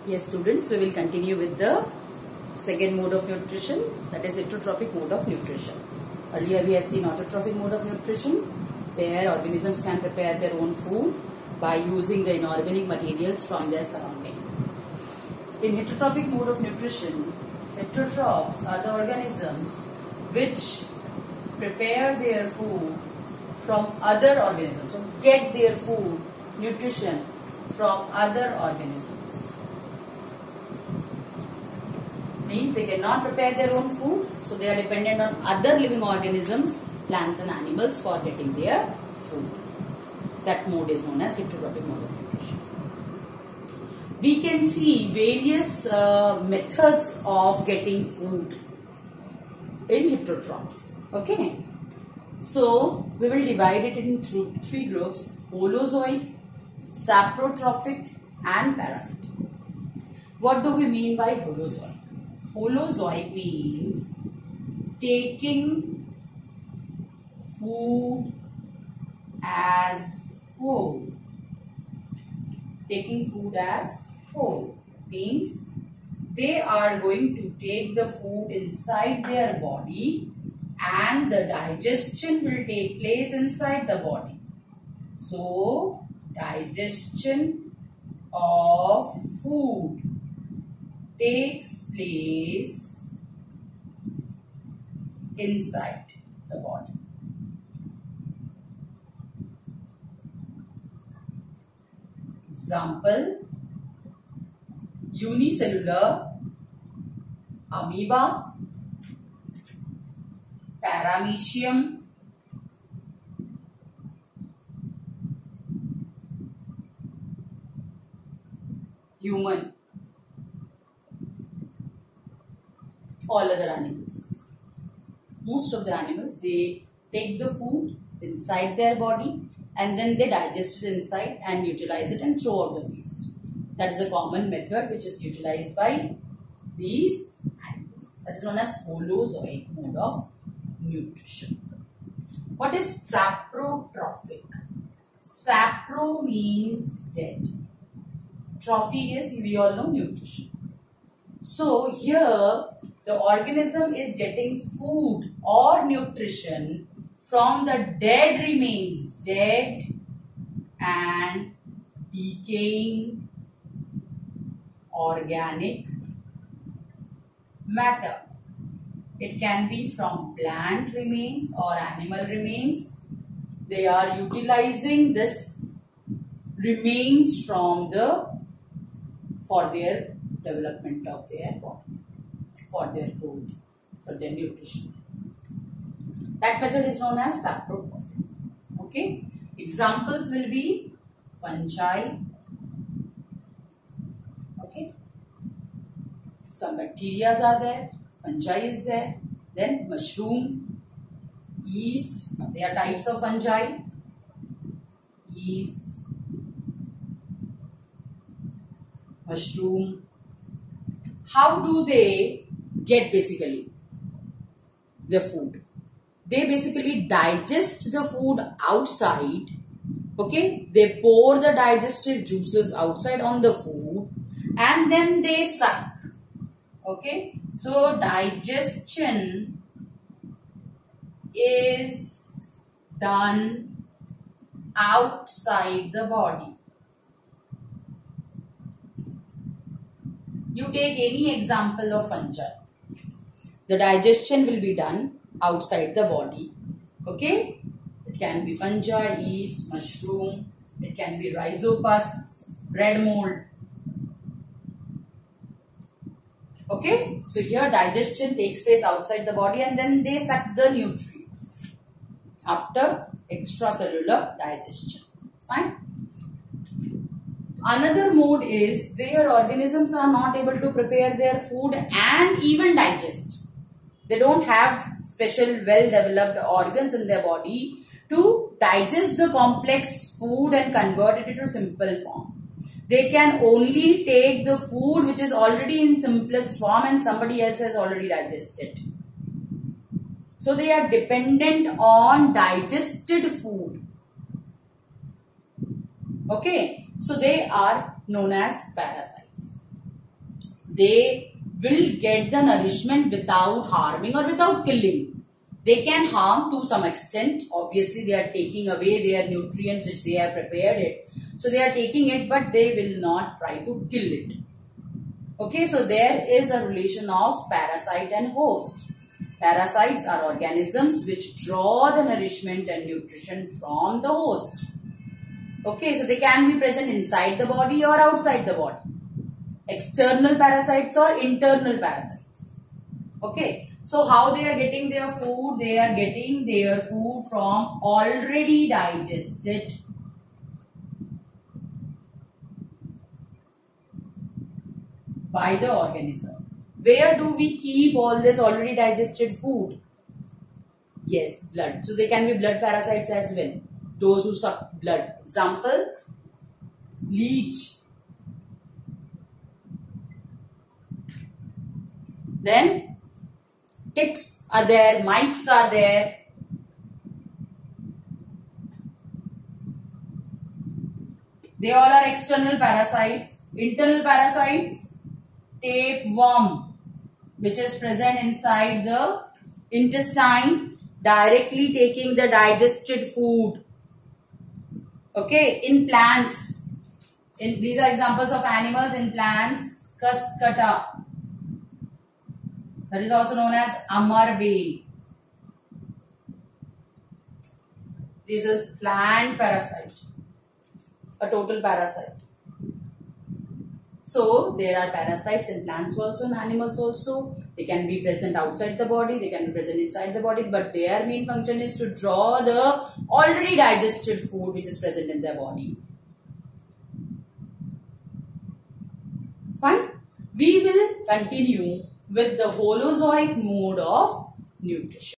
Yes, students, we will continue with the second mode of nutrition, that is heterotrophic mode of nutrition. Earlier we have seen autotrophic mode of nutrition, where organisms can prepare their own food by using the inorganic materials from their surrounding. In heterotrophic mode of nutrition, heterotrophs are the organisms which prepare their food from other organisms, so get their food, nutrition from other organisms. Means they cannot prepare their own food, so they are dependent on other living organisms, plants and animals for getting their food. That mode is known as heterotrophic mode of nutrition. We can see various methods of getting food in heterotrophs. Okay, so we will divide it into three groups: holozoic, saprotrophic and parasitic. What do we mean by holozoic? Holozoic means taking food as whole. Taking food as whole means they are going to take the food inside their body and the digestion will take place inside the body. So, digestion of food takes place inside the body. Example: unicellular amoeba, paramecium, human, all other animals. Most of the animals, they take the food inside their body and then they digest it inside and utilize it and throw out the waste. That is a common method which is utilized by these animals. That is known as holozoic mode of nutrition. What is saprotrophic? Sapro means dead. Trophy is, we all know, nutrition. So here the organism is getting food or nutrition from the dead remains, dead and decaying organic matter. It can be from plant remains or animal remains. They are utilizing this remains from for their development of their body, for their growth, for their nutrition. That method is known as saprotrophic. Okay. Examples will be fungi. Okay. Some bacteria are there. Fungi is there. Then mushroom, yeast. There are types of fungi. Yeast, mushroom. How do they get basically the food? They basically digest the food outside. Okay, they pour the digestive juices outside on the food and then they suck. Okay, so digestion is done outside the body. You take any example of fungi. The digestion will be done outside the body. Okay, it can be fungi, yeast, mushroom, it can be rhizopus, bread mold. Okay, so here digestion takes place outside the body and then they suck the nutrients after extracellular digestion. Fine. Another mode is where organisms are not able to prepare their food and even digest. They don't have special well-developed organs in their body to digest the complex food and convert it into simple form. They can only take the food which is already in simplest form and somebody else has already digested. So they are dependent on digested food. Okay, so they are known as parasites. they will get the nourishment without harming or without killing. They can harm to some extent. Obviously, they are taking away their nutrients which they have prepared it. So they are taking it, but they will not try to kill it. Okay, so there is a relation of parasite and host. Parasites are organisms which draw the nourishment and nutrition from the host. Okay, so they can be present inside the body or outside the body. External parasites or internal parasites. Okay, so how they are getting their food? They are getting their food from already digested by the organism. Where do we keep all this already digested food? Yes, blood. So they can be blood parasites as well. Those who suck blood. Example, leech. Then ticks are there, mites are there. They all are external parasites. Internal parasites, tapeworm, which is present inside the intestine, directly taking the digested food. Okay, in plants, these are examples of animals in plants. Cuscuta, that is also known as amarbe. This is plant parasite, a total parasite. So there are parasites in plants also and animals also. They can be present outside the body, they can be present inside the body, but their main function is to draw the already digested food which is present in their body. Fine. We will continue with the Holozoic mode of nutrition.